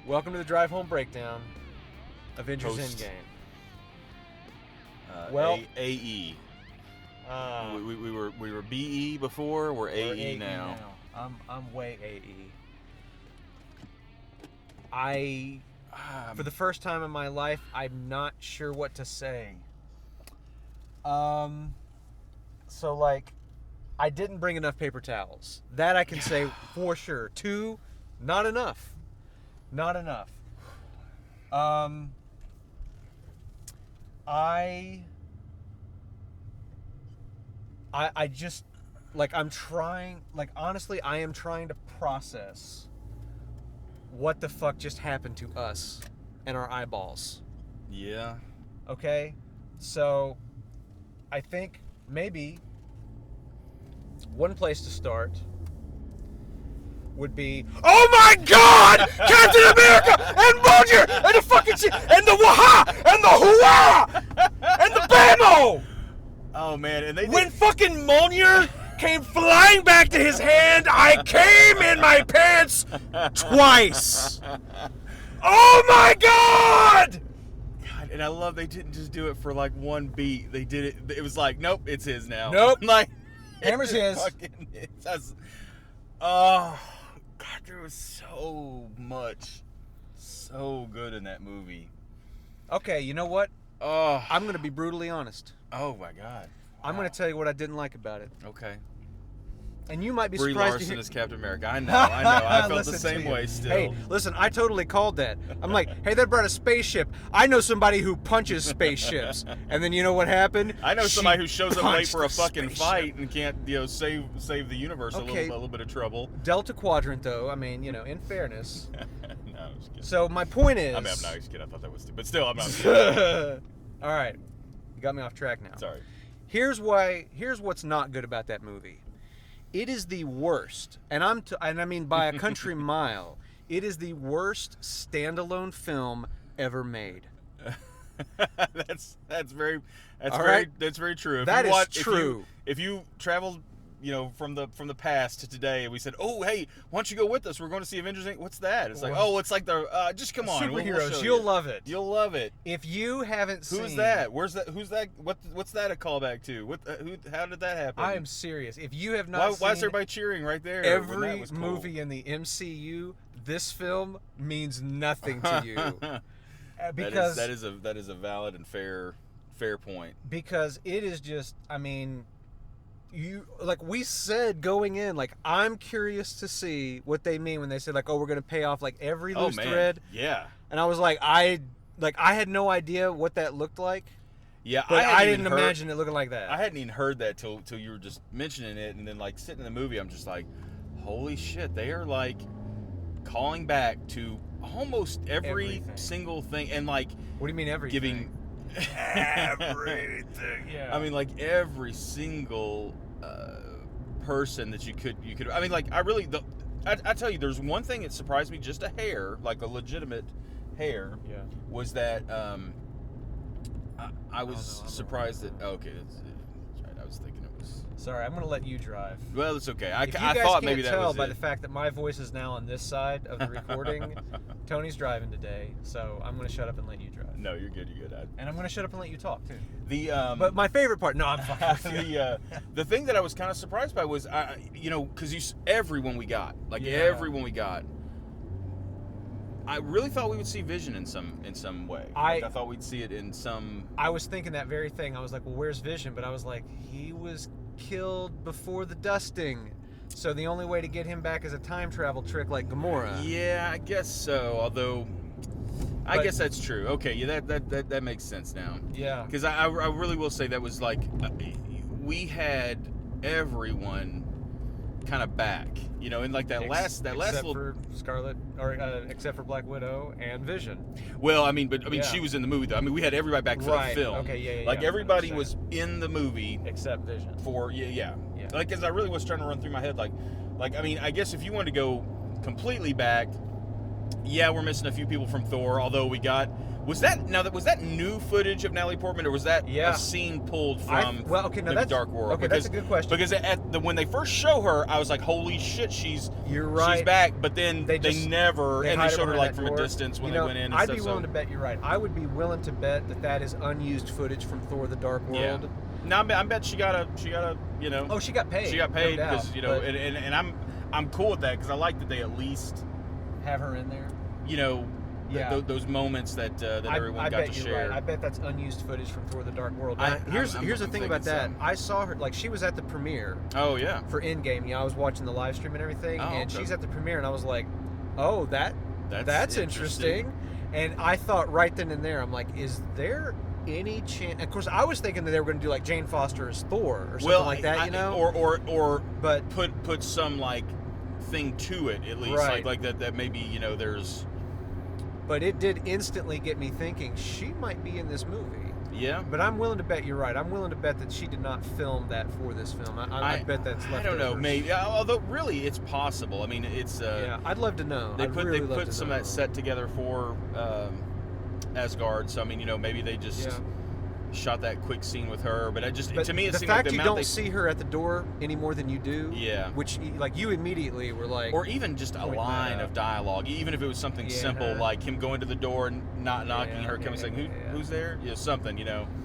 Welcome to the Drive Home Breakdown. Avengers Post. Endgame. Well, AE. Uh, We were BE before. We're AE now. I'm way AE. For the first time in my life, I'm not sure what to say. So like, I didn't bring enough paper towels. That I can say for sure. 2, not enough. Not enough. I just, like, I'm trying, like, honestly, I am trying to process what the fuck just happened to us and our eyeballs. Yeah. Okay? So, I think maybe one place to start would be, oh my God! Captain America and Roger and the fucking shit and the waha and the hoo-ah and the bammo! Oh man, and When fucking Mjolnir came flying back to his hand, I came in my pants twice. Oh my God! God, and I love they didn't just do it for like one beat. They did it. It was like, nope, it's his now. Nope. Like, Hammer's his. Oh God, there was so much, so good in that movie. Okay, you know what? Oh, I'm gonna be brutally honest. oh my God. I'm Wow. gonna tell you what I didn't like about it, Okay. and you might be Brie surprised to Larson hear. is Captain America. I know. I felt the Listen same to you. way still. Hey, listen, I totally called that. I'm like, hey, they brought a spaceship. I know somebody who punches spaceships. And then you know what happened? I know somebody who shows up late punched for a the fucking spaceship. fight and can't, save the universe Okay. a little bit of trouble. Delta Quadrant, though. I mean, in fairness. No, I'm just kidding. So my point is. I'm not just kidding. I thought that was stupid, but still, I'm not kidding. All right, you got me off track now. Sorry. Here's what's not good about that movie. It is the worst, and I mean by a country mile. It is the worst standalone film ever made. that's very true. That is true. If you traveled, from the past to today, and we said, "Oh, hey, why don't you go with us? We're going to see Avengers." What's that? It's like, it's like the just come on, we'll Superheroes. show You'll you. love it. You'll love it. If you haven't seen, Who's that? Where's that? Who's that? What's that a callback to? How did that happen? I am serious. If you have not Why is seen everybody cheering right there? when that every was cool? movie in the MCU, this film means nothing to you. Because that is a valid and fair point. Because it is just, I mean, we said going in, like, I'm curious to see what they mean when they said, like, we're going to pay off like every loose thread. Yeah. And I was like, I had no idea what that looked like. Yeah, but I didn't imagine it looking like that. I hadn't even heard that till you were just mentioning it, and then like sitting in the movie, I'm just like, holy shit, they are like calling back to almost every single thing, and like, what do you mean everything? Giving everything. Yeah. I mean, like every single person that you could. I mean, like I tell you, there's one thing that surprised me just a hair, like a legitimate hair. Yeah. Was that I was surprised that. Okay, that's right. I was thinking it was. Sorry, I'm gonna let you drive. Well, it's okay. I thought maybe that was it. You guys can't tell by the fact that my voice is now on this side of the recording. Tony's driving today, so I'm gonna shut up and let you drive. No, you're good. And I'm gonna shut up and let you talk too. But my favorite part. No, I'm fucking with you. The thing that I was kind of surprised by was, because everyone we got, I really thought we would see Vision in some way. I thought we'd see it in some. I was thinking that very thing. I was like, well, where's Vision? But I was like, he was killed before the dusting. So the only way to get him back is a time travel trick like Gamora. Yeah, I guess so. Although, I guess that's true. Okay, yeah, that makes sense now. Yeah. Because I really will say that was like, we had everyone kind of back, in like that last little. Except for Scarlet, or except for Black Widow and Vision. Well, I mean, she was in the movie though. I mean, we had everybody back for the film. Okay, yeah. Like everybody was in the movie except Vision. Yeah. Like, because I really was trying to run through my head, like, I mean, I guess if you wanted to go completely back, Yeah, we're missing a few people from Thor. Although we got was that new footage of Natalie Portman, or was that a scene pulled from maybe Dark World? Okay, that's a good question. Because when they first show her, I was like, holy shit, she's back. But then they showed her like from a distance when they went in. And I'd be willing to bet you're right. I would be willing to bet that is unused footage from Thor: The Dark World. Yeah. No, I bet she got a Oh, she got paid. She got paid no because doubt, and I'm cool with that because I like that they at least have her in there. Those moments that everyone got to share. Right. I bet that's unused footage from Thor: The Dark World. Here's the thing about that. I saw her, like, she was at the premiere. Oh yeah. For Endgame, I was watching the live stream and everything, and she's at the premiere, and I was like, oh, that's interesting. And I thought right then and there, I'm like, is there any chance? Of course, I was thinking that they were going to do like Jane Foster as Thor or something like that, or put some like thing to it at least, right. like that maybe there's. But it did instantly get me thinking she might be in this movie. Yeah. But I'm willing to bet you're right. I'm willing to bet that she did not film that for this film. I bet that's leftovers. I don't know, maybe. Although really, it's possible. I mean, it's. Yeah, I'd love to know. They put some of that set together for Asgard. So I mean, maybe they just. Shot that quick scene with her, but to me it seemed like the fact you don't see her at the door any more than you do, which like you immediately were like, or even just a line of dialogue, even if it was something simple like him going to the door and not knocking, her coming saying who's there, something,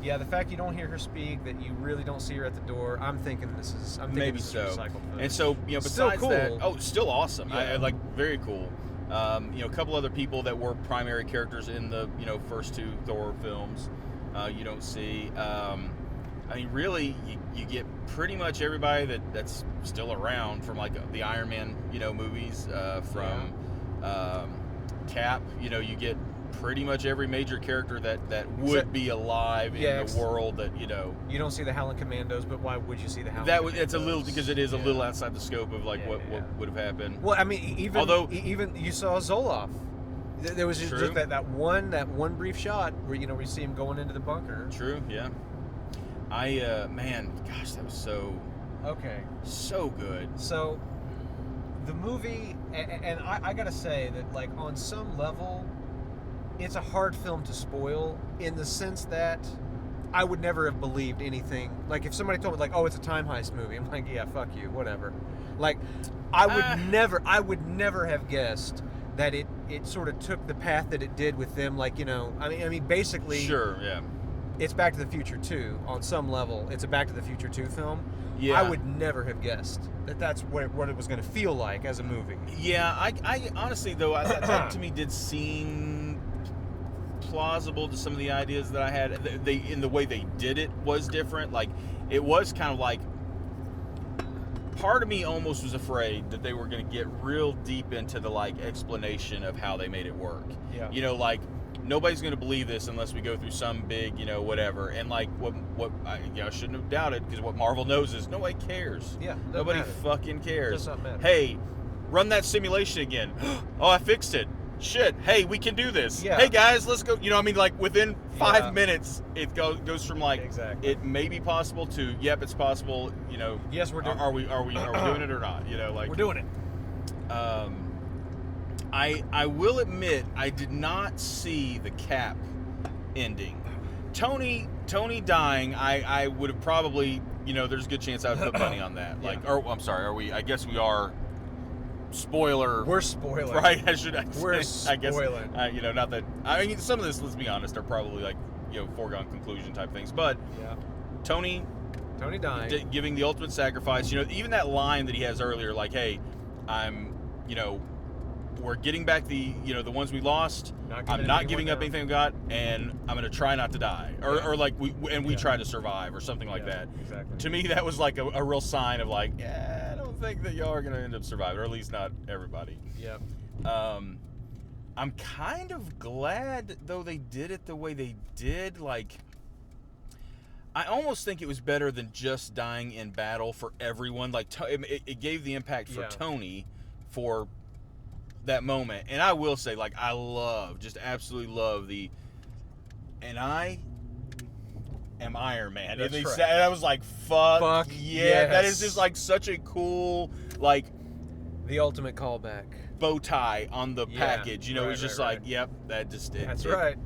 Yeah, the fact you don't hear her speak, that you really don't see her at the door. I'm thinking this is maybe so. Recycled footage. And so besides that, still awesome. I like very cool. A couple other people that were primary characters in the first two Thor films. You don't see. I mean, really, you get pretty much everybody that's still around from like the Iron Man, movies. From Cap, you get pretty much every major character that would be alive in the world that You don't see the Howling Commandos, but why would you see the Howling Commandos? It's a little because it is a little outside the scope of like what would have happened. Well, I mean, even you saw Zoloff. There was just that one brief shot where we see him going into the bunker. True, yeah. Man, gosh, that was so good. So the movie, and I gotta say that, like, on some level, it's a hard film to spoil in the sense that I would never have believed anything. Like, if somebody told me, like, oh, it's a time heist movie, I'm like, yeah, fuck you, whatever. Like, I would never have guessed that it sort of took the path that it did with them, like, I mean, basically, sure, yeah, it's Back to the Future 2 on some level. It's a Back to the Future 2 film. Yeah, I would never have guessed that's what it was going to feel like as a movie. Yeah, I honestly though, that to me did seem plausible to some of the ideas that I had. In the way they did it was different. Like, it was kind of like. Part of me almost was afraid that they were going to get real deep into the like explanation of how they made it work. Yeah. Like, nobody's going to believe this unless we go through some big, whatever. And like what I shouldn't have doubted, because what Marvel knows is nobody cares. Yeah. Nobody fucking cares. Does not matter. Hey, run that simulation again. Oh, I fixed it. Shit. Hey, we can do this. Yeah. Hey guys, let's go. I mean, like within 5 minutes, it goes from like it may be possible to yep, it's possible. Yes, we're doing. Are we doing it or not? Like we're doing it. I will admit I did not see the Cap ending. Tony dying. I would have probably there's a good chance I would put money on that. Like, or I'm sorry, are we? I guess we are. Spoiler. We're spoiling. Right? We're spoiling. I guess, not that. I mean, some of this, let's be honest, are probably like, foregone conclusion type things. But Tony dying, giving the ultimate sacrifice. Even that line that he has earlier, like, "Hey, I'm, we're getting back the ones we lost. I'm not giving up anything we got, and I'm gonna try not to die, or like we try to survive, or something like that." Exactly. To me, that was like a real sign of like, I don't think that y'all are gonna end up surviving, or at least not everybody. Yep. I'm kind of glad though they did it the way they did. Like, I almost think it was better than just dying in battle for everyone. Like, it gave the impact for Tony for that moment. And I will say, like, I absolutely love and I am Iron Man. That's and right. And I was like, fuck yeah. Yes. That is just like such a cool, like, the ultimate callback. bow tie on the package. You know, right, it was just right, like, yep, that just that's right.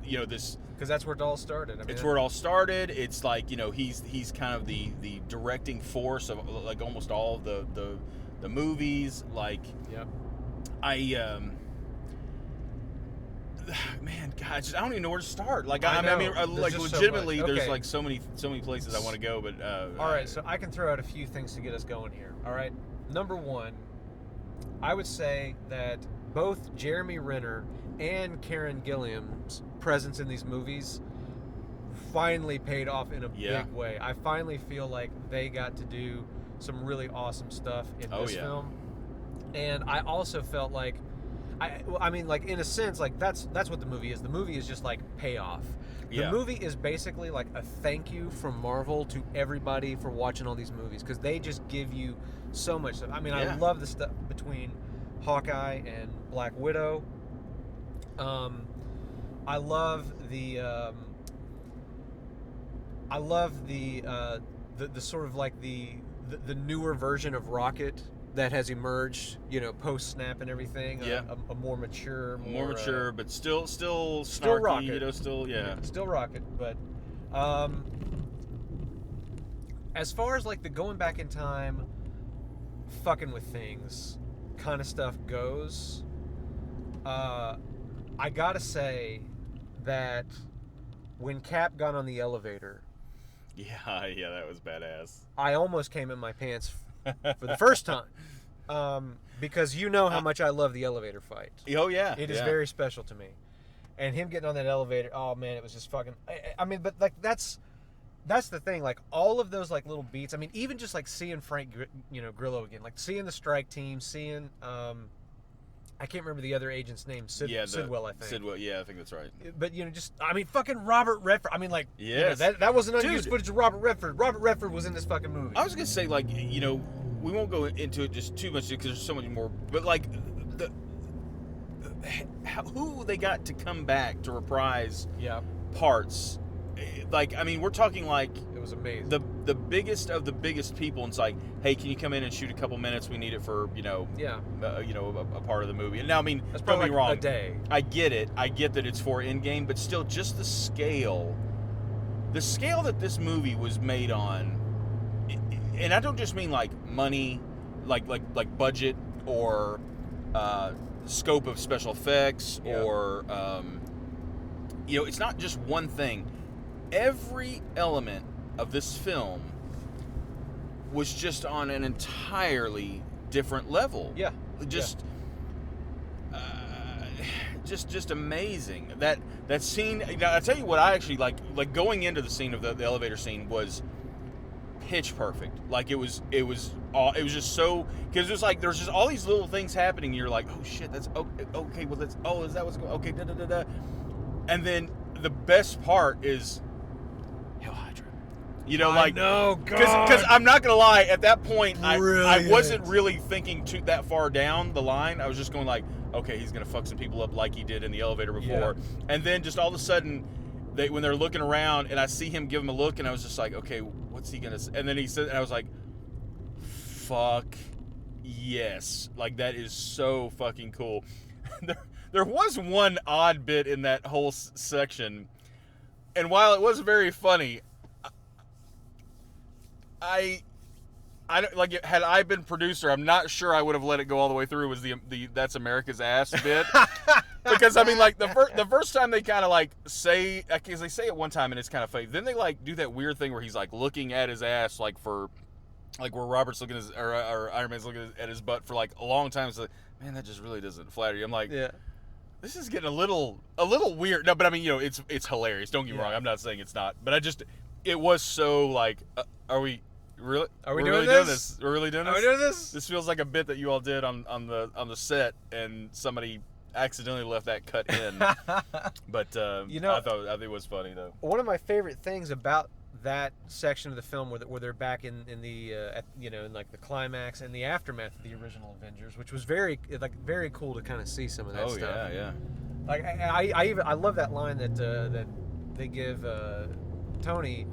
You know, this, because that's where it all started. I mean, it's where it all started. It's like, you know, he's kind of the directing force of like almost all of the movies. Like, yep. Man, God, I don't even know where to start. Like, I mean, like legitimately, so there's like so many places I want to go. But all right, so I can throw out a few things to get us going here. All right, number one, I would say that both Jeremy Renner and Karen Gilliam's presence in these movies finally paid off in a big way. I finally feel like they got to do some really awesome stuff in this film, and I also felt like. I mean, like, in a sense, like, that's what the movie is. The movie is just, like, payoff. The movie is basically, like, a thank you from Marvel to everybody for watching all these movies, because they just give you so much stuff. I mean, I love the stuff between Hawkeye and Black Widow. I love the sort of, like, the newer version of Rocket that has emerged, you know, post snap and everything. A more mature, but still snarky, still Rocket. You know, still Rocket. But as far as like the going back in time, fucking with things kind of stuff goes, I gotta say that when Cap got on the elevator, that was badass. I almost came in my pants for the first time, because you know how much I love the elevator fight. Oh yeah, it is very special to me, and him getting on that elevator. Oh man, it was just fucking. I mean, but like that's the thing. Like all of those like little beats. I mean, even just like seeing Frank, Grillo again, like seeing the strike team, seeing I can't remember the other agent's name. Sidwell, I think. Sidwell, yeah, I think that's right. But just I mean, fucking Robert Redford. I mean, like, yes, that wasn't unused footage of Robert Redford. Robert Redford was in this fucking movie. I was gonna say, like, we won't go into it just too much because there's so much more. But like, who they got to come back to reprise parts. Like, I mean, we're talking like it was amazing. The biggest of the biggest people. And it's like, hey, can you come in and shoot a couple minutes? We need it for a part of the movie. And now, I mean, that's don't probably be wrong. A day. I get it. I get that it's for Endgame, but still, just the scale that this movie was made on. And I don't just mean like money, like budget or scope of special effects or it's not just one thing. Every element of this film was just on an entirely different level. Yeah. Just amazing. That scene. I tell you what, I actually like going into the scene of the elevator scene was pitch perfect. Like it was just so, because it was like there's just all these little things happening. And you're like, oh shit, that's okay. Well, that's is that what's going? Okay, da da da da. And then the best part is Hail Hydra. Because I'm not gonna lie, at that point I wasn't really thinking that far down the line. I was just going like, okay, he's gonna fuck some people up like he did in the elevator before. And then just all of a sudden, when they're looking around and I see him give him a look, and I was just like, okay, what's he gonna say? And then he said, and I was like, fuck yes, like that is so fucking cool. There was one odd bit in that whole section, and while it was very funny, I don't, like, had I been producer, I'm not sure I would have let it go all the way through. Was the "That's America's ass" bit, because I mean, like the first time they kind of like say, because they say it one time and it's kind of fake. Then they like do that weird thing where he's like looking at his ass, like for like where Robert's looking at his, or Iron Man's looking at his butt for like a long time. It's like, man, that just really doesn't flatter you. I'm like, this is getting a little weird. No, but I mean, it's hilarious. Don't get me wrong. I'm not saying it's not, but it was so like, are we really? Are we doing this? We're really doing this? Are we doing this? This feels like a bit that you all did on the set, and somebody accidentally left that cut in. But I think it was funny though. One of my favorite things about that section of the film where they're back in the in like the climax and the aftermath of the original Avengers, which was very cool to kind of see some of that stuff. Oh yeah. Like I love that line that they give Tony,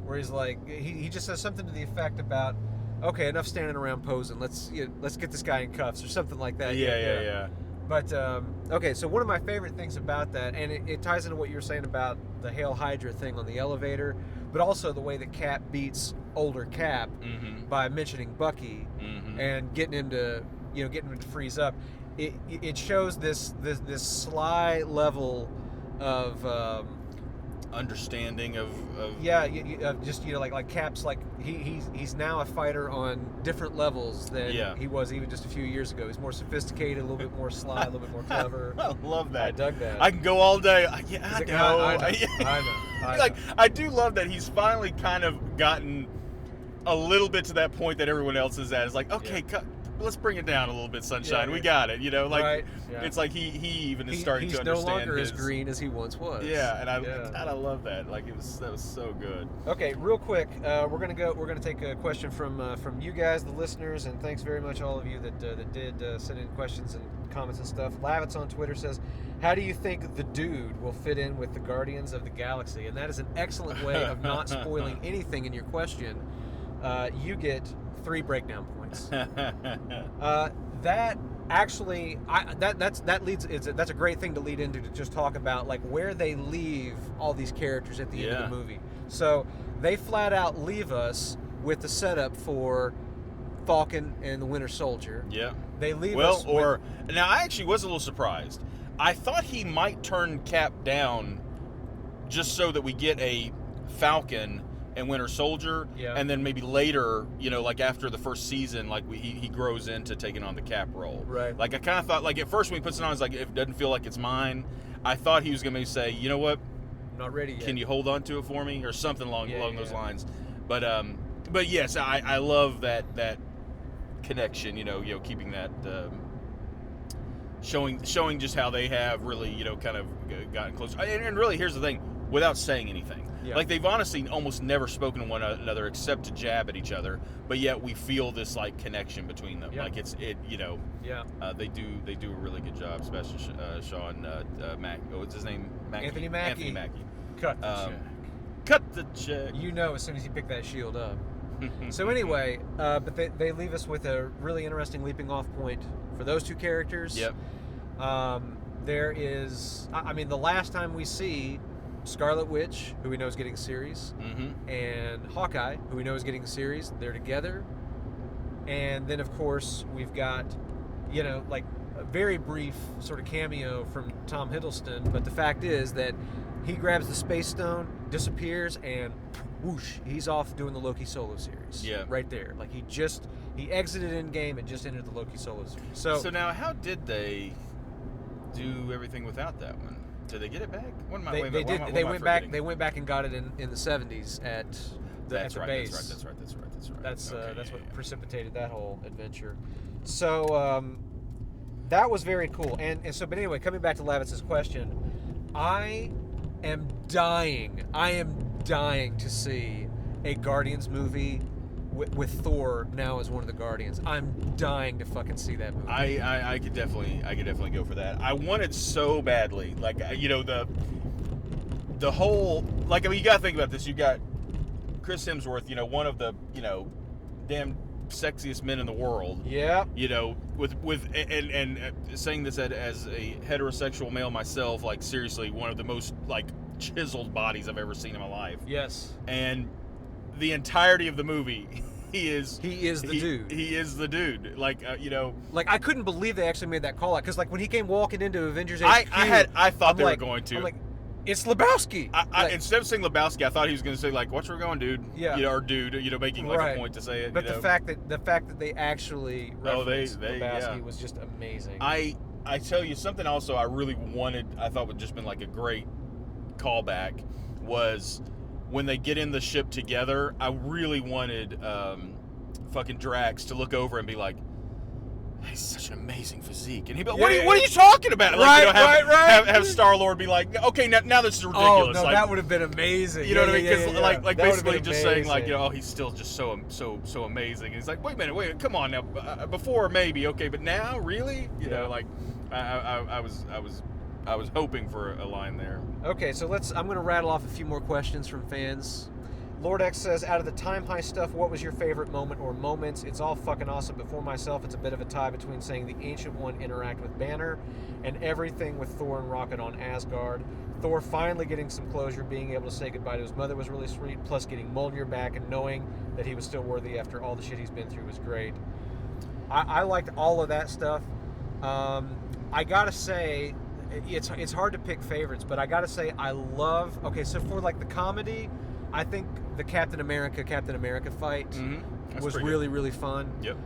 where he's like, he just says something to the effect about, okay, enough standing around posing. Let's get this guy in cuffs or something like that. Yeah. But okay, so one of my favorite things about that, and it ties into what you were saying about the Hail Hydra thing on the elevator, but also the way that Cap beats older Cap by mentioning Bucky and getting him to freeze up. It shows this sly level of understanding of just like Cap's like he's now a fighter on different levels than he was even just a few years ago. He's more sophisticated, a little bit more sly, a little bit more clever. I love that. I dug that. I can go all day. I know. I do love that he's finally kind of gotten a little bit to that point that everyone else is at. It's like, okay, let's bring it down a little bit, Sunshine. We got it, It's like he even is starting to understand. He's no longer as green as he once was. Yeah, and I kind of love that. Like that was so good. Okay, real quick, we're gonna take a question from you guys, the listeners, and thanks very much all of you that did send in questions and comments and stuff. Lavitz on Twitter says, "How do you think the Dude will fit in with the Guardians of the Galaxy?" And that is an excellent way of not spoiling anything in your question. You get 3 breakdown points. That actually, that's a great thing to lead into, to just talk about like where they leave all these characters at the end of the movie. So they flat out leave us with the setup for Falcon and the Winter Soldier. Yeah. They leave us. Now I actually was a little surprised. I thought he might turn Cap down just so that we get a Falcon and Winter Soldier, and then maybe later, like after the first season, like he grows into taking on the Cap role. Right. Like I kind of thought, like at first when he puts it on, it's like, if it doesn't feel like it's mine. I thought he was going to say, you know what? I'm not ready yet. Can you hold on to it for me, or something along those lines? But yes, I love that connection. Keeping that. Showing just how they have really, kind of gotten close. And really, here's the thing: without saying anything. Yeah. Like they've honestly almost never spoken to one another except to jab at each other, but yet we feel this like connection between them. Yeah. Like they do a really good job, especially Sean what's his name? Anthony Mackie. Cut the check. Cut the check. As soon as you pick that shield up. So anyway, but they leave us with a really interesting leaping off point for those 2 characters. Yep. There is, the last time we see Scarlet Witch, who we know is getting a series, and Hawkeye, who we know is getting a series, they're together. And then, of course, we've got, like a very brief sort of cameo from Tom Hiddleston, but the fact is that he grabs the Space Stone, disappears, and whoosh, he's off doing the Loki solo series. Yeah. Right there. Like he exited Endgame and just entered the Loki solo series. So now how did they do everything without that one? Did they get it back? They went back. They went back and got it in the 70s at the base. That's right. That's what precipitated that whole adventure. So that was very cool. And so, but anyway, coming back to Lavitz's question, I am dying to see a Guardians movie with Thor now as one of the Guardians. I'm dying to fucking see that movie. I could definitely go for that. I wanted so badly, like the whole, like, you gotta think about this. You got Chris Hemsworth, one of the damn sexiest men in the world. Yeah. With saying this as a heterosexual male myself, like seriously, one of the most like chiseled bodies I've ever seen in my life. Yes. And the entirety of the movie, he is the dude. He is the dude. Like like I couldn't believe they actually made that call out, because like when he came walking into Avengers HQ, I thought they were going to. I'm like, it's Lebowski. Instead of saying Lebowski, I thought he was going to say like, "Watch where we're going, dude." Yeah. Or dude. Making like a point to say it. But the fact that they actually referenced Lebowski was just amazing. I tell you something else. I really wanted. I thought would just been like a great callback was when they get in the ship together. I really wanted fucking Drax to look over and be like, he's such an amazing physique, and he'd be like, what are you talking about? Like, have Star-Lord be like, okay, now this is ridiculous. Oh no, like, that would have been amazing. You know what I mean? Because like basically just saying like, he's still just so amazing. And he's like, wait a minute, come on now. Before maybe okay, but now really, you know, like I was hoping for a line there. Okay, so I'm going to rattle off a few more questions from fans. Lord X says, out of the time heist stuff, what was your favorite moment or moments? It's all fucking awesome, but for myself, it's a bit of a tie between saying the Ancient One interact with Banner and everything with Thor and Rocket on Asgard. Thor finally getting some closure, being able to say goodbye to his mother was really sweet, plus getting Mjolnir back and knowing that he was still worthy after all the shit he's been through was great. I liked all of that stuff. I gotta say, it's hard to pick favorites, but I gotta say I love, okay, so for like the comedy, I think the Captain America fight was really, really fun. Yep.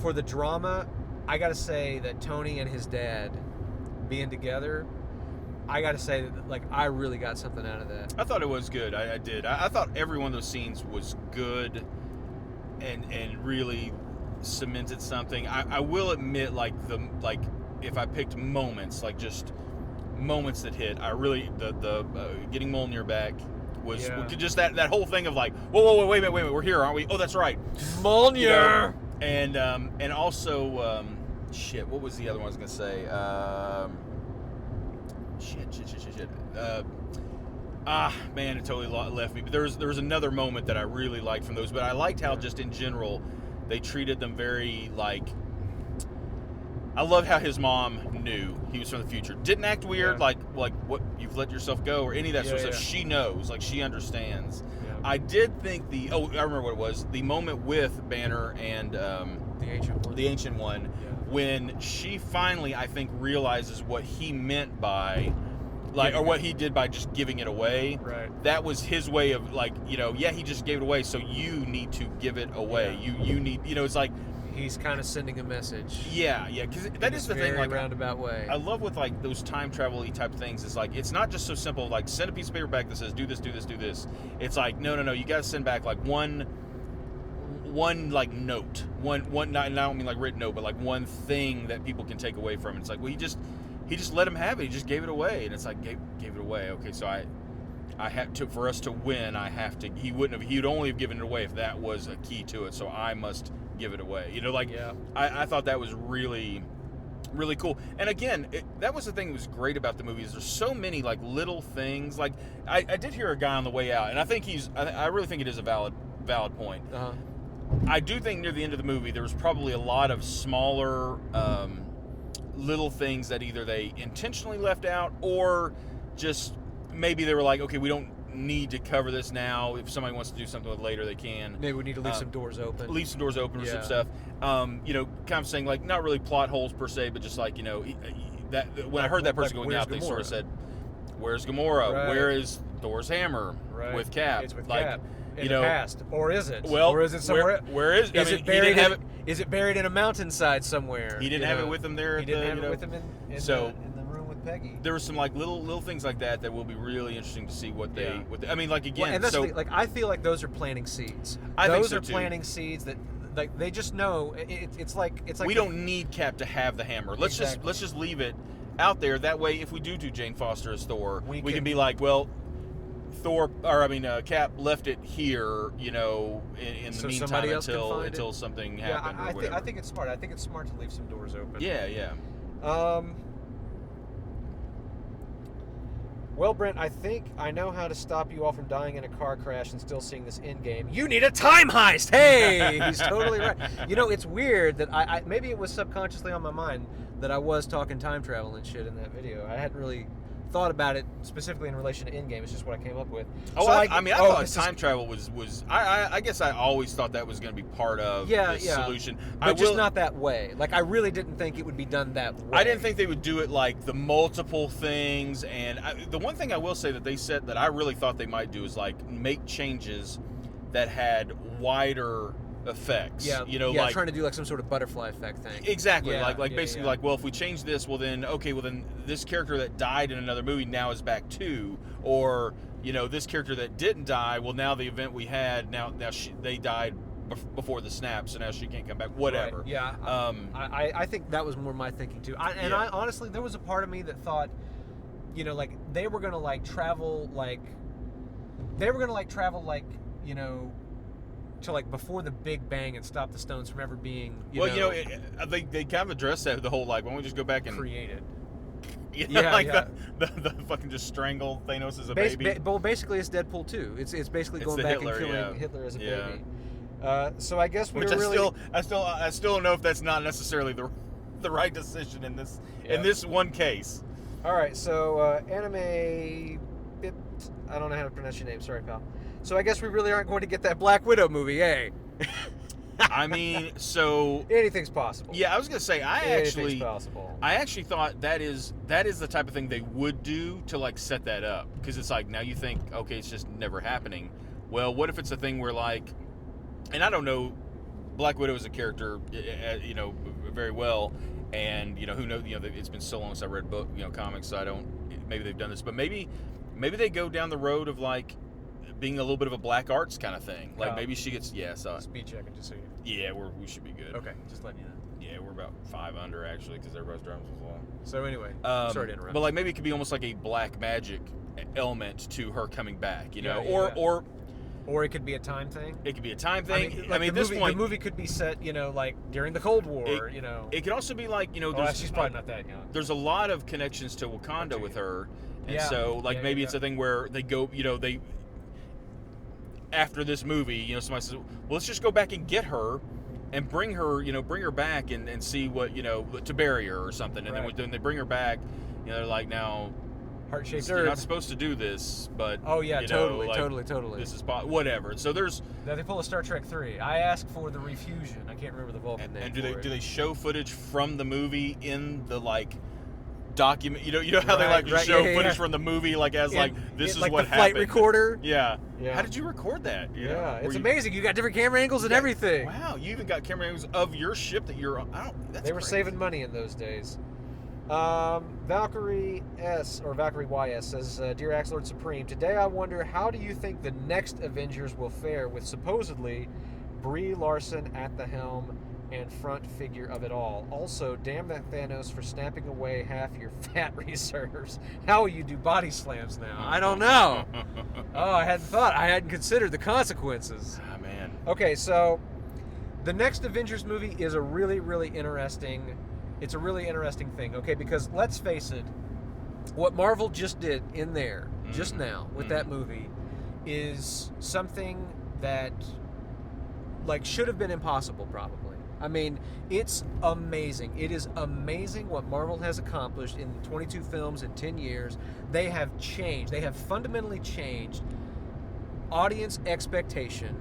For the drama, I gotta say that Tony and his dad being together, I gotta say that, like, I really got something out of that. I thought it was good. I did. I thought every one of those scenes was good and really cemented something. I will admit, like, if I picked moments, like just moments that hit, I really the getting Mjolnir back was just that whole thing of like, whoa, wait a minute, we're here, aren't we? Oh, that's right, Mjolnir. You know? And also shit, what was the other one I was gonna say? Shit. Man, it totally left me. But there was another moment that I really liked from those. But I liked how just in general they treated them very like. I love how his mom knew he was from the future. Didn't act weird, like what you've let yourself go or any of that sort of stuff. She knows, like she understands. Yeah. I did think I remember what it was. The moment with Banner and the Ancient One, when she finally, I think, realizes what he meant by, like, or what he did by just giving it away. Right. That was his way of, like, he just gave it away, so you need to give it away. Yeah. You need, it's like. He's kind of sending a message. Yeah, because that is the thing. Like, roundabout way. I love with like those time travel-y type things. Is like it's not just so simple. Like send a piece of paper back that says do this, do this, do this. It's like no. You got to send back like one like note. One. Not, and I don't mean like written note, but like one thing that people can take away from it. It's like, well, he just let him have it. He just gave it away, and it's like gave it away. Okay, so I had to, for us to win, I have to. He would only have given it away if that was a key to it. So I must give it away. I thought that was really, really cool. And again, that was the thing that was great about the movie is there's so many like little things. Like I did hear a guy on the way out, and I think I really think it is a valid point. Uh-huh. I do think near the end of the movie there was probably a lot of smaller little things that either they intentionally left out or just maybe they were like, okay, we don't need to cover this now. If somebody wants to do something with it later, they can. Maybe we need to leave some doors open. Leave some doors open or some stuff. Kind of saying like not really plot holes per se, but just like that when I heard that person going out, they sort of said, "Where's Gamora? Right. Where is Thor's hammer with Cap?" It's with like, Cap. In the past, or is it? Well, or is it somewhere? Where is? Is it buried? Is it buried in a mountainside somewhere? He didn't have it with him there. He didn't have it with him in the room with Peggy. There were some like little things like that will be really interesting to see what they. I mean, like again, and that's like I feel like those are planting seeds. I think so too. Those are planting seeds that like they just know. It's like we don't need Cap to have the hammer. Let's just leave it out there. That way, if we do Jane Foster as Thor, we can be like, well. Cap left it here, in the meantime until something happened. I think it's smart. I think it's smart to leave some doors open. Yeah. Well, Brent, I think I know how to stop you all from dying in a car crash and still seeing this Endgame. You need a time heist! Hey! He's totally right. It's weird that I maybe it was subconsciously on my mind that I was talking time travel and shit in that video. I hadn't really thought about it specifically in relation to Endgame. It's just what I came up with. Oh, so I thought time travel was. I guess I always thought that was going to be part of the solution, but just not that way. Like I really didn't think it would be done that way. I didn't think they would do it like the multiple things. And the one thing I will say that they said that I really thought they might do is like make changes that had wider effects. Like trying to do like some sort of butterfly effect thing. Exactly. Basically like, well, if we change this, well then this character that died in another movie now is back too, or this character that didn't die, well now the event we had now they died before the snap, so now she can't come back. Whatever. Right. Yeah. I think that was more my thinking too. I honestly there was a part of me that thought, like they were gonna like travel to like before the Big Bang and stop the stones from ever being. They kind of addressed that the whole like, why don't we just go back and created? You know, Yeah, like yeah. The fucking just strangle Thanos as a baby. Well, basically, it's Deadpool 2. It's basically It's going the back Hitler, and killing yeah. Hitler as a Yeah. baby. So I guess we Which were really. I still don't know if that's not necessarily the right decision in this one case. All right, so anime. I don't know how to pronounce your name. Sorry, pal. So I guess we really aren't going to get that Black Widow movie, eh? I mean, so Anything's possible. yeah, I was gonna say Anything's possible. I actually thought that is the type of thing they would do to like set that up, because it's like now you think, okay, it's just never happening. Well, what if it's a thing where like, and I don't know, Black Widow is a character, you know, very well, and you know who knows, you know, it's been so long since I read comics, so I don't. Maybe they've done this, but maybe they go down the road of like being a little bit of a black arts kind of thing. Like maybe she gets speed checking just so you. Yeah, we should be good. Okay, just letting you know. Yeah, we're about 5 under actually, because everybody's driving so slow. So anyway, sorry to interrupt. But like maybe it could be almost like a black magic element to her coming back, you know, yeah. Or it could be a time thing. It could be a time thing. I mean, at this point, the movie could be set, you know, like during the Cold War, you know. It could also be like, you know, she's probably not that young. There's a lot of connections to Wakanda with her, and so like maybe it's a thing where they go, you know, they after this movie, you know, somebody says, well, let's just go back and get her and bring her back and see what, you know, to bury her or something. And then when they bring her back, you know, they're like, now, heart-shaped you're not supposed to do this, but totally. This is whatever. So there's. Now they pull a Star Trek 3. I asked for the refusion. I can't remember the Vulcan name. And do they show footage from the movie in the like document? You know how they show footage from the movie like as this is like what the happened. Flight recorder. Yeah. How did you record that? Yeah, it's amazing. You got different camera angles and everything. Wow, you even got camera angles of your ship that you're on. They were saving money in those days. Valkyrie YS says, Dear Axelord Supreme, today I wonder, how do you think the next Avengers will fare with supposedly Brie Larson at the helm and front figure of it all? Also, damn that Thanos for snapping away half your fat reserves. How will you do body slams now? I don't know. I hadn't considered the consequences. Ah, man. Okay, so the next Avengers movie is a really, really interesting. It's a really interesting thing, okay? Because let's face it, what Marvel just did in there, just now, with that movie, is something that, like, should have been impossible, probably. I mean, it's amazing. It is amazing what Marvel has accomplished in 22 films in 10 years. They have changed. They have fundamentally changed audience expectation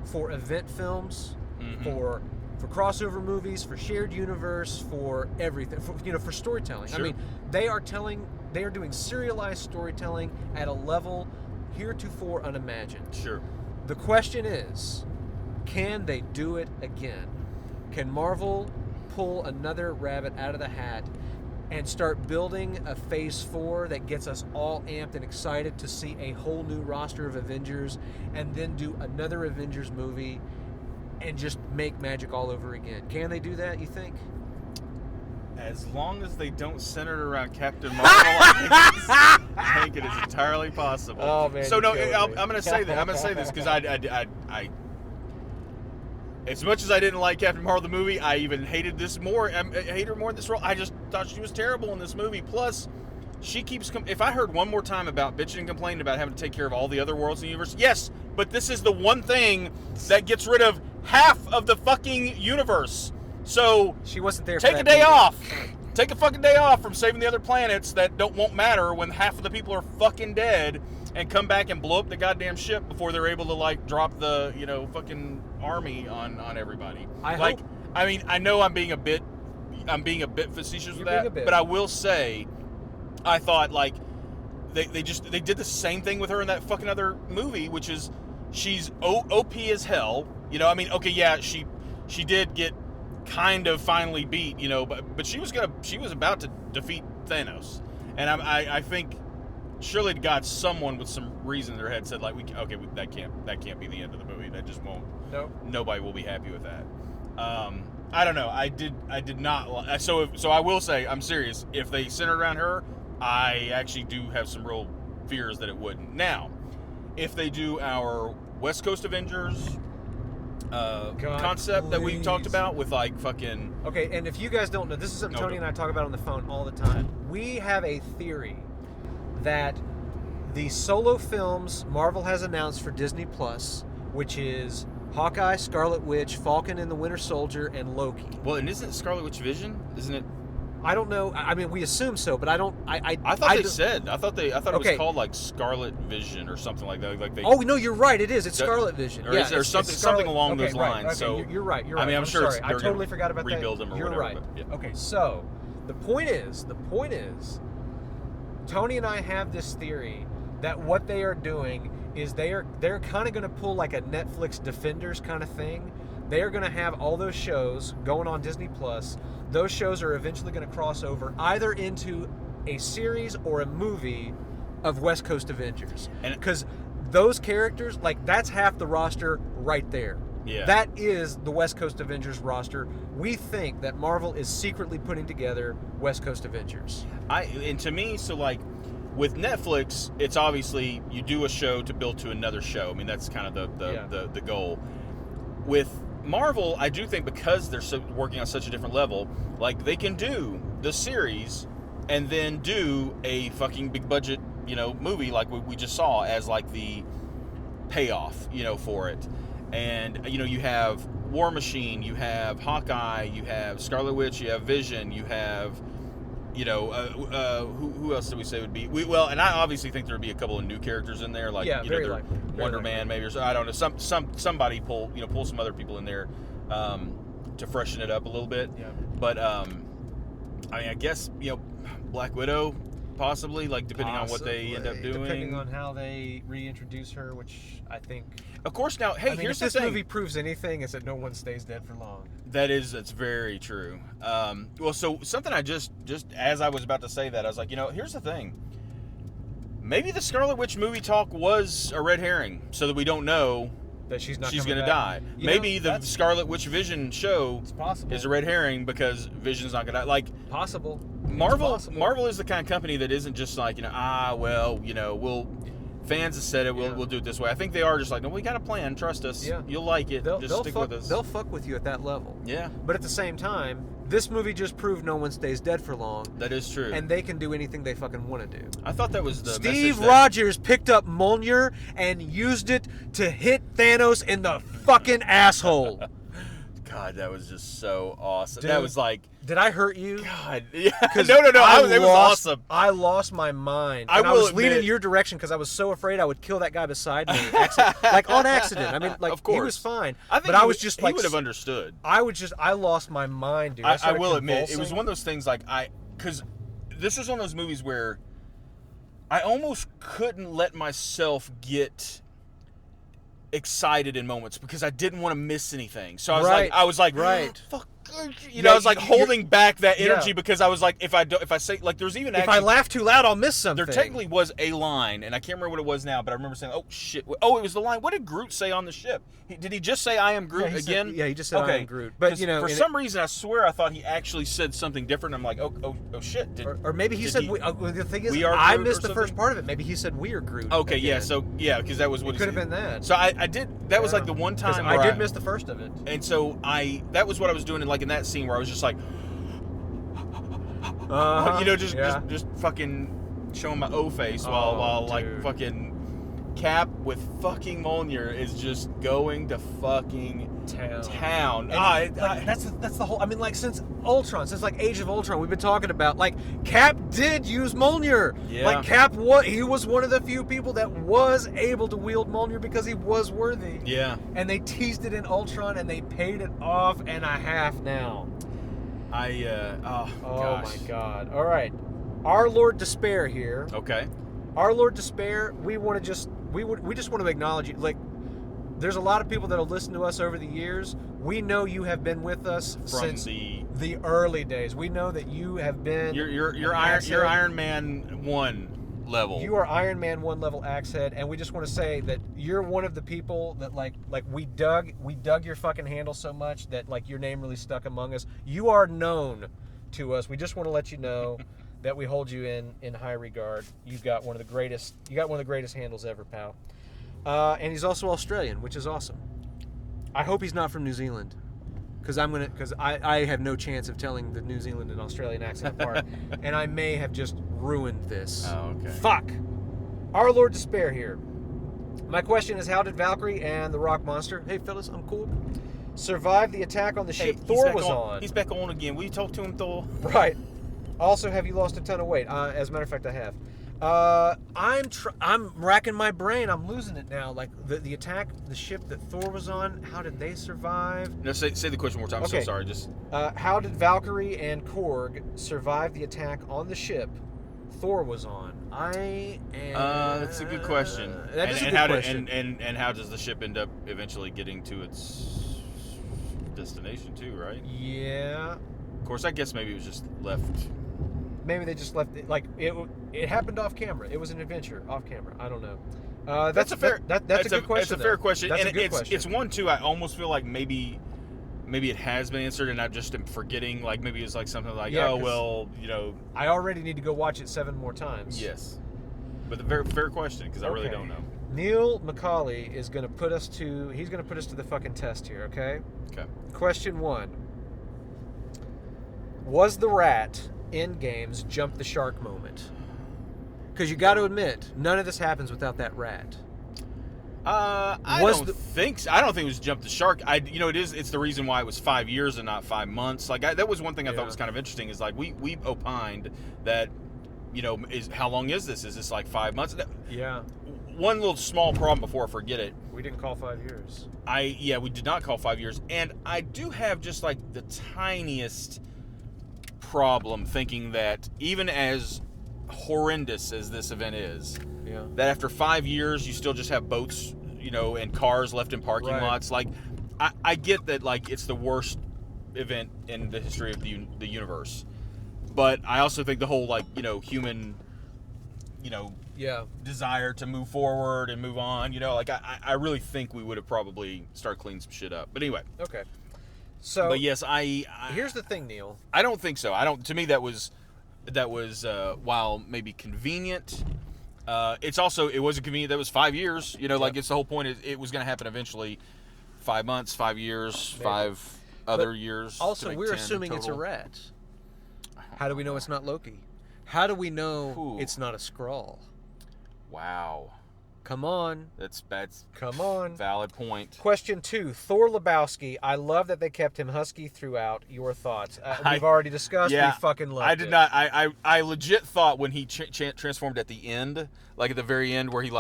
for event films, for crossover movies, for shared universe, for everything, for storytelling. Sure. I mean, they are doing serialized storytelling at a level heretofore unimagined. Sure. The question is, can they do it again? Can Marvel pull another rabbit out of the hat and start building a Phase 4 that gets us all amped and excited to see a whole new roster of Avengers, and then do another Avengers movie and just make magic all over again? Can they do that, you think? As long as they don't center it around Captain Marvel, I think it is entirely possible. Oh, man. So no, I'm going to say that. I'm going to say this because I as much as I didn't like Captain Marvel the movie, I even hated this more. I hate her more in this role. I just thought she was terrible in this movie. Plus, she keeps. If I heard one more time about bitching and complaining about having to take care of all the other worlds in the universe, yes, but this is the one thing that gets rid of half of the fucking universe. So she wasn't there. Take a day off. Take a fucking day off from saving the other planets that won't matter when half of the people are fucking dead, and come back and blow up the goddamn ship before they're able to like drop the fucking army on everybody. I mean, I know I'm being a bit facetious with that, but I will say, I thought like they did the same thing with her in that fucking other movie, which is she's OP as hell. You know, I mean, okay, yeah, she did get kind of finally beat, but she was about to defeat Thanos, and I think surely to God someone with some reason in their head said like that can't be the end of the movie. That just won't. Nope. Nobody will be happy with that. I don't know. I did not. So I will say, I'm serious. If they centered around her, I actually do have some real fears that it wouldn't. Now, if they do our West Coast Avengers concept that we talked about with like fucking. Okay, and if you guys don't know, this is something Tony and I talk about on the phone all the time. we have a theory that the solo films Marvel has announced for Disney Plus, which is Hawkeye, Scarlet Witch, Falcon and the Winter Soldier, and Loki. Well, and isn't Scarlet Witch Vision? Isn't it? I don't know. I mean, we assume so, but I don't. I thought they said. I thought it Okay. was called like Scarlet Vision or something like that. Like they. Oh no, you're right. It is. It's Scarlet Vision. Or yeah, is there it's something Scarlet, along those right, lines? Okay, So you're right. You're right. I mean, I'm sure sorry. I they're totally gonna forgot about that. rebuild them or you're whatever. right. But, yeah. Okay, so the point is, Tony and I have this theory that what they are doing is they're kind of going to pull like a Netflix Defenders kind of thing. They are going to have all those shows going on Disney Plus. Those shows are eventually going to cross over either into a series or a movie of West Coast Avengers. And because those characters, like, that's half the roster right there. Yeah. That is the West Coast Avengers roster. We think that Marvel is secretly putting together West Coast Avengers. And to me, so like with Netflix, it's obviously you do a show to build to another show. I mean, that's kind of the goal. With Marvel, I do think because they're working on such a different level, like they can do the series and then do a fucking big budget, movie like we just saw as like the payoff, for it. And you have War Machine, you have Hawkeye, you have Scarlet Witch, you have Vision, you have who else did we say would be? And I obviously think there would be a couple of new characters in there, like very likely. Wonder Man maybe, or so, I don't know. Somebody pull some other people in there to freshen it up a little bit. Yeah. But I mean, I guess Black Widow possibly, like depending on what they end up doing, depending on how they reintroduce her, which I think. Of course, now hey, here's if the this thing. movie proves anything, it's that no one stays dead for long. That's very true. Well, so something I just as I was about to say that, I was like, here's the thing. Maybe the Scarlet Witch movie talk was a red herring, so that we don't know that she's going to die. Maybe the Scarlet Witch Vision show is a red herring because Vision's not going to die. Like possible. Marvel is the kind of company that isn't just like we'll. Fans have said it. We'll do it this way. I think they are just like, no, we got a plan. Trust us. Yeah. You'll like it. Just stick with us. They'll fuck with you at that level. Yeah. But at the same time, this movie just proved no one stays dead for long. That is true. And they can do anything they fucking want to do. I thought that was the Steve Rogers picked up Mjolnir and used it to hit Thanos in the fucking asshole. God, that was just so awesome. Dude, that was like... Did I hurt you? God, yeah. No. It was awesome. I lost my mind. I was leaning your direction because I was so afraid I would kill that guy beside me. Like, on accident. I mean, like, of course. he was fine. I was just like... He would have understood. I lost my mind, dude. I will admit, it was one of those things like because this was one of those movies where I almost couldn't let myself get excited in moments because I didn't want to miss anything. So I was like, right. Fuck. I was like holding back that energy because I was like, if I say like, there's even if I laugh too loud, I'll miss something. There technically was a line, and I can't remember what it was now, but I remember saying, "Oh shit!" Oh, it was the line. What did Groot say on the ship? Did he just say "I am Groot" again? He just said "I am Groot." But for some reason, I swear I thought he actually said something different. I'm like, oh shit! Or maybe he said. The thing is, I missed the first part of it. Maybe he said "We are Groot." Okay, yeah. So because that was what it could have been that. So I did. That was like the one time I did miss the first of it, and so that was what I was doing in that scene where I was just like, just fucking showing my O face while like fucking Cap with fucking Mjolnir is just going to fucking town. That's the whole. I mean, like since Ultron, since like Age of Ultron, we've been talking about like Cap did use Mjolnir. Yeah. Like Cap, he was one of the few people that was able to wield Mjolnir because he was worthy. Yeah. And they teased it in Ultron, and they paid it off and a half now. Oh my God! All right, our Lord Despair here. Okay. Our Lord Despair. We just want to acknowledge you. Like, there's a lot of people that'll listen to us over the years. We know you have been with us since the early days. We know that you have been. You're Iron Man 1 level. You are Iron Man 1 level Axehead, and we just want to say that you're one of the people that like we dug your fucking handle so much that like your name really stuck among us. You are known to us. We just want to let you know that we hold you in high regard. You got one of the greatest handles ever, pal. And he's also Australian, which is awesome. I hope he's not from New Zealand. because I have no chance of telling the New Zealand and Australian accent apart, and I may have just ruined this. Oh, okay. Fuck. Our Lord Despair here. My question is, how did Valkyrie and the Rock Monster, hey fellas, I'm cool, survive the attack on the ship Thor was on? He's back on again. Will you talk to him, Thor? Right. Also, have you lost a ton of weight? As a matter of fact, I have. I'm racking my brain. I'm losing it now. Like the attack, the ship that Thor was on. How did they survive? No, say the question one more time. Okay. I'm so sorry. Just how did Valkyrie and Korg survive the attack on the ship Thor was on? That's a good question. That is a good question. And how does the ship end up eventually getting to its destination too? Right. Yeah. Of course, I guess maybe it was just left. Maybe they just left it. Like it happened off camera. It was an adventure off camera. I don't know. That's a good question. It's a fair question, That's and a good question. it's one too. I almost feel like maybe it has been answered, and I just am forgetting. Like maybe it's like something like, Yeah, oh well, you know. I already need to go watch it 7 more times. Yes, but the very fair question because I really don't know. Neil McCauley is going to put us to. He's going to put us to the fucking test here. Okay. Okay. Question 1. Was the rat Endgame's jump the shark moment? Because you got to admit, none of this happens without that rat. I don't think so. I don't think it was jump the shark. It's the reason why it was 5 years and not 5 months. Like that was one thing I thought was kind of interesting. Is like we opined that, is how long is this? Is this like 5 months? Yeah. One little small problem before I forget it. We didn't call 5 years. We did not call 5 years, and I do have just like the tiniest problem thinking that even as horrendous as this event is, that after 5 years you still just have boats, and cars left in parking lots. Like, I get that, like, it's the worst event in the history of the universe, but I also think the whole, like, human, desire to move forward and move on, like I really think we would have probably started cleaning some shit up. But anyway. Okay. So, but yes, here's the thing, Neil. I don't think so. To me, that was while maybe convenient. It wasn't convenient. That was 5 years. Like it's the whole point. It was going to happen eventually. 5 months, 5 years, maybe. 5 other years. Also, we're assuming it's a rat. How do we know it's not Loki? How do we know it's not a Skrull? Wow. Come on. That's come on. Valid point. Question 2. Thor Lebowski. I love that they kept him husky throughout. Your thoughts? We've already discussed. Yeah, we fucking loved it. I did not. I legit thought when he transformed at the end, like at the very end, where he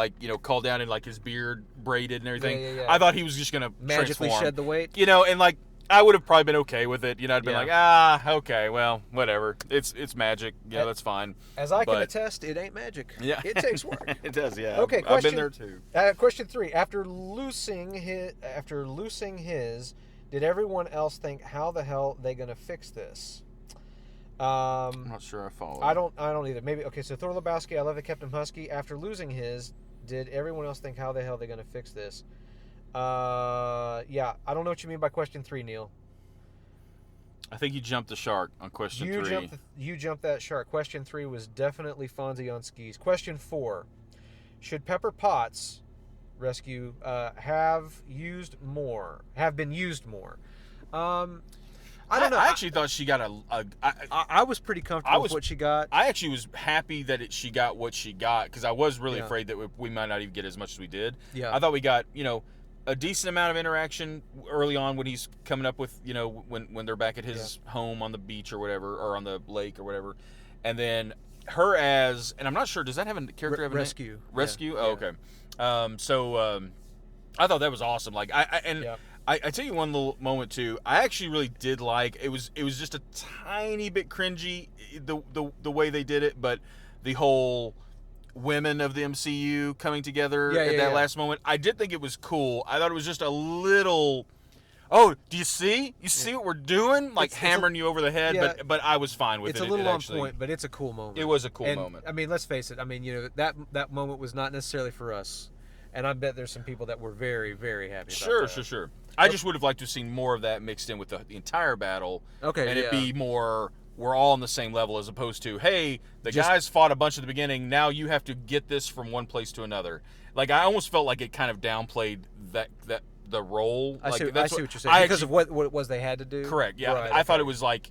called down and like his beard braided and everything. Yeah. I thought he was just gonna magically transform. shed the weight. And like I would have probably been okay with it. I'd been like, okay, well, whatever. It's magic. Yeah, that's fine. As I can attest, it ain't magic. Yeah, it takes work. It does. Yeah. Okay, I've been there too. Question 3. After loosing his, did everyone else think, how the hell they gonna fix this? I'm not sure I follow. I don't either. Maybe okay. So Thor Lebowski, I love they kept him husky. After losing his, did everyone else think, how the hell they gonna fix this? Yeah, I don't know what you mean by question 3, Neil. I think you jumped the shark on question 3. You jumped that shark. Question 3 was definitely Fonzie on skis. Question 4: should Pepper Potts rescue have been used more? I don't know. I actually thought she got I was pretty comfortable with what she got. I actually was happy that she got what she got because I was really afraid that we might not even get as much as we did. Yeah. I thought we got a decent amount of interaction early on when he's coming up with when they're back at his home on the beach or whatever, or on the lake or whatever, and then her as, and I'm not sure, does that have a character have a rescue name? Rescue? Yeah. Oh, okay. So I thought that was awesome. Like I tell you one little moment too. I actually really did like it was just a tiny bit cringy the way they did it, but the whole women of the MCU coming together at that last moment, I did think it was cool. I thought it was just a little, do you see what we're doing, like hammering you over the head, but I was fine with it. It's a little on point, but it's a cool moment. It was a cool moment. I mean, let's face it. I mean, that moment was not necessarily for us, and I bet there's some people that were very, very happy about that. Sure. I just would have liked to have seen more of that mixed in with the entire battle. Okay, and it'd be more, we're all on the same level, as opposed to, hey, guys fought a bunch at the beginning, now you have to get this from one place to another. Like, I almost felt like it kind of downplayed the role. I like, see what that's you're saying. Because actually, of what it was they had to do? correct, yeah. Right, I thought okay. it was like,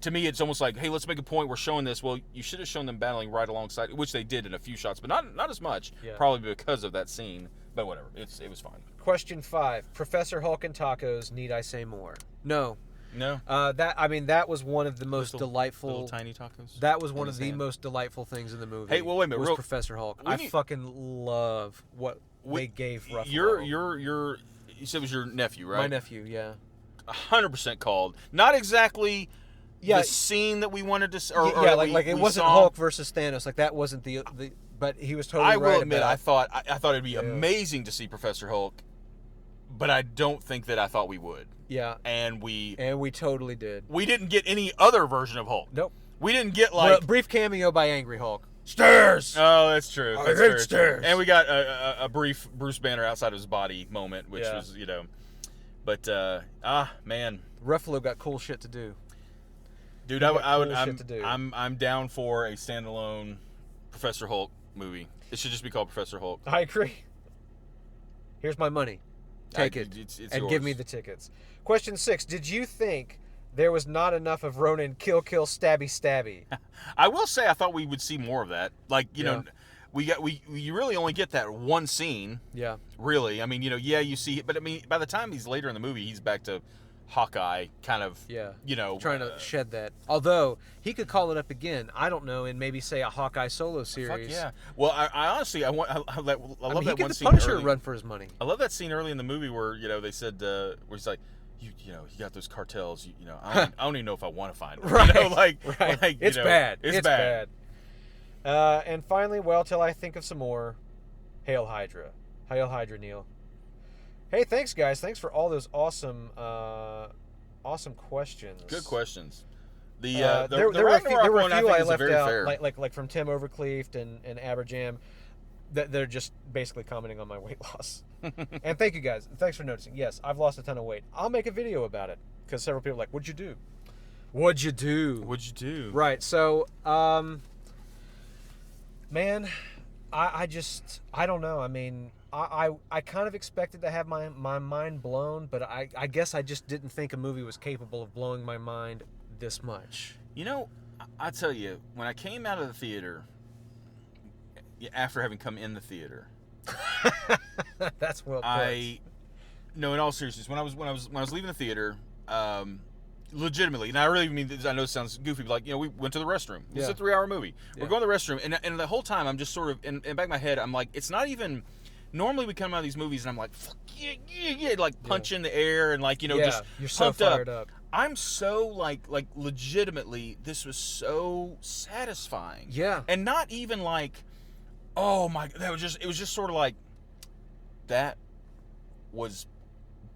to me, it's almost like, hey, let's make a point. We're showing this. Well, you should have shown them battling right alongside, which they did in a few shots, but not as much. Yeah. Probably because of that scene. But whatever, it was fine. Question 5. Professor Hulk and tacos, need I say more? No. No, That was one of the most delightful... little tiny tacos. That was one in of his the hand. most delightful things in the movie. Hey, well, wait a minute, was real- Professor Hulk. we I need- fucking love what they gave Ruffalo. You said it was your nephew, right? My nephew, yeah. 100% called. Not exactly Yeah. the scene that we wanted to see. Or Yeah, that like it we wasn't saw. Hulk versus Thanos. Like that wasn't the but he was totally I right will admit, about... I thought it'd be amazing to see Professor Hulk, but I don't think that I thought we would. Yeah. And we totally did. we didn't get any other version of Hulk. Nope. We didn't get Well, like brief cameo by Angry Hulk. stairs. Oh, that's true. I That's hate very true. stairs. And we got a brief Bruce Banner outside of his body moment, which Yeah. was, but man, Ruffalo got cool shit to do. dude, He got cool shit to do. I'm down for a standalone Professor Hulk movie. It should just be called Professor Hulk. I agree. Here's my money. Take it. It's and yours. give me the tickets. Question 6. Did you think there was not enough of Ronan kill, stabby, stabby? I will say I thought we would see more of that. Like, Yeah. you really only get that one scene. Yeah. Really. I mean, you see it, but I mean, by the time he's later in the movie, he's back to Hawkeye kind of, Yeah. you Trying to shed that. Although, he could call it up again, I don't know, and maybe say a Hawkeye solo series. fuck yeah. Well, I honestly, I love I that mean, he one gave the scene Punisher early. a run for his money. I love that scene early in the movie where, they said, where he's like, you got those cartels, I don't even know if I want to find them. Right. Like, It's bad. It's bad. And finally, well, till I think of some more, Hail Hydra. Hail Hydra, Neil. Hey, thanks, guys. Thanks for all those awesome questions. Good questions. The there were a few one, I I think, is left very out, fair. like from Tim Overcleeft and Aberjam, that they're just basically commenting on my weight loss. And thank you guys. Thanks for noticing. Yes, I've lost a ton of weight. I'll make a video about it because several people are like, "What'd you do? What'd you do? What'd you do?" Right. So, man, I don't know. I mean, I kind of expected to have my mind blown, but I guess I just didn't think a movie was capable of blowing my mind this much. I tell you, when I came out of the theater, after having come in the theater, That's well put. No, in all seriousness, when I was leaving the theater, legitimately, and I really mean this, I know it sounds goofy, but we went to the restroom. It's a 3-hour movie. Yeah. We're going to the restroom, and the whole time I'm just sort of in the back of my head, I'm like, it's not even. Normally we come out of these movies and I'm like, fuck yeah, like punching the air and just you're so pumped fired up. I'm so like legitimately, this was so satisfying. Yeah. And not even like, oh my, it was just sort of like, that was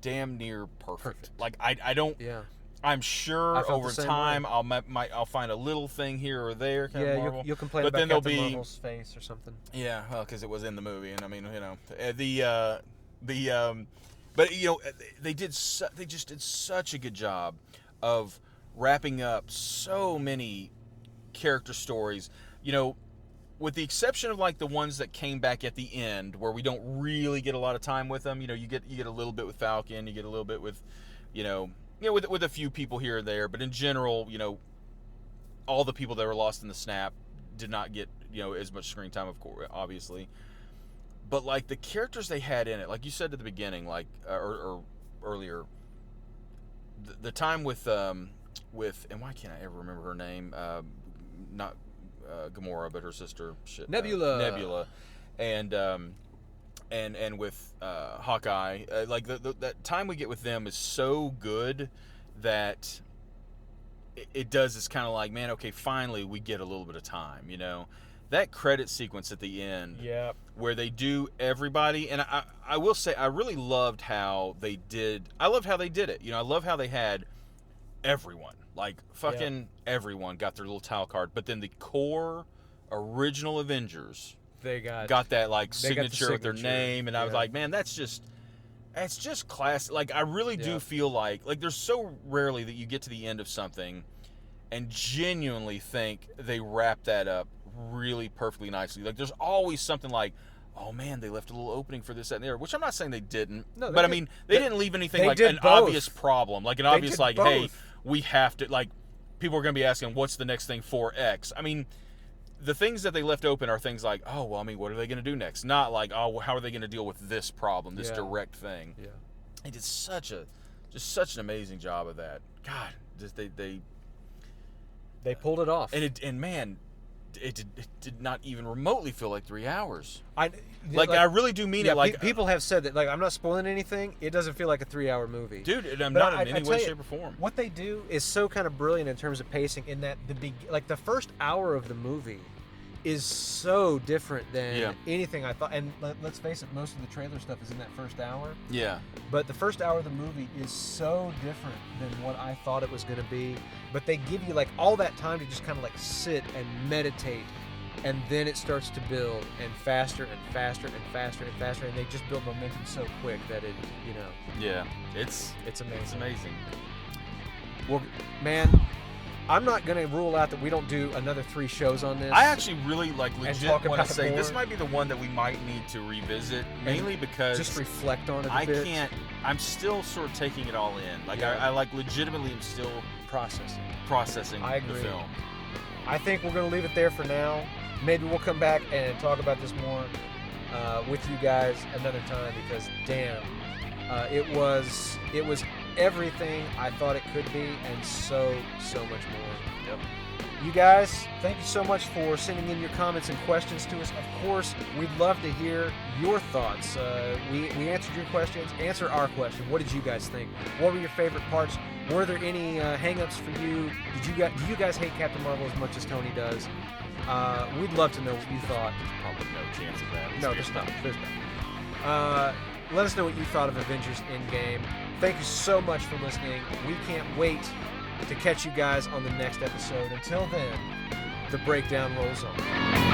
damn near perfect. Like I don't. Yeah. I'm sure I felt over the same time way. I'll find a little thing here or there. Kind of Marvel. You'll complain but about then there'll Captain be Marvel's face or something. yeah, well, because it was in the movie, and I mean, but they just did such a good job of wrapping up so many character stories. With the exception of like the ones that came back at the end, where we don't really get a lot of time with them. You get a little bit with Falcon, you get a little bit with, with a few people here and there, but in general, all the people that were lost in the snap did not get as much screen time, of course, obviously. But like the characters they had in it, like you said at the beginning, like or earlier, the time with and why can't I ever remember her name? Not Gamora, but her sister, Nebula, and with Hawkeye, like that time we get with them is so good that it does this kind of like, man, okay, finally we get a little bit of time, that credit sequence at the end, Yeah. where they do everybody, and I will say I really loved how they did. I loved how they did it. I love how they had everyone, like fucking everyone got their little tile card, but then the core original Avengers They got that like they got the signature with their signature. name, and I was Yeah. like, man, that's just classic. Like I really do feel like there's so rarely that you get to the end of something and genuinely think they wrap that up really perfectly nicely. Like there's always something like, oh man, they left a little opening for this, that, and the other. Which I'm not saying they didn't, No, but I did. mean, they didn't leave anything they like did an both. obvious problem, like an They obvious did like, hey, both. we have to like. People are going to be asking, what's the next thing for X? I mean, the things that they left open are things like, oh, well, I mean, what are they going to do next? Not like, oh, well, how are they going to deal with this problem, this direct thing? Yeah. They did such an amazing job of that. God, just they pulled it off. And man, it did not even remotely feel like 3 hours. I really do mean it. Like people have said that. Like, I'm not spoiling anything. It doesn't feel like a 3-hour movie, dude. And I'm not in any way, shape, or form. What they do is so kind of brilliant in terms of pacing. In that the first hour of the movie is so different than anything I thought. And let's face it, most of the trailer stuff is in that first hour. Yeah. But the first hour of the movie is so different than what I thought it was going to be. But they give you like all that time to just kind of like sit and meditate, and then it starts to build, and faster and faster and faster and faster, and they just build momentum so quick that it, Yeah, it's amazing. It's amazing. Well, man, I'm not going to rule out that we don't do another 3 shows on this. I actually really legit talk want about to say it more. this might be the one that we might need to revisit, mainly because just reflect on it a bit. I'm still sort of taking it all in. Like I like legitimately am still processing I agree. the film. I think we're going to leave it there for now. Maybe we'll come back and talk about this more with you guys another time, because damn, it was everything I thought it could be, and so much more. Yep. You guys, thank you so much for sending in your comments and questions to us. Of course, we'd love to hear your thoughts. We answered your questions. Answer our question. What did you guys think? What were your favorite parts? Were there any hang-ups for you? Do you guys hate Captain Marvel as much as Tony does? We'd love to know what you thought. Probably no chance of that. No, there's not. Let us know what you thought of Avengers Endgame. Thank you so much for listening. We can't wait to catch you guys on the next episode. Until then, the breakdown rolls on.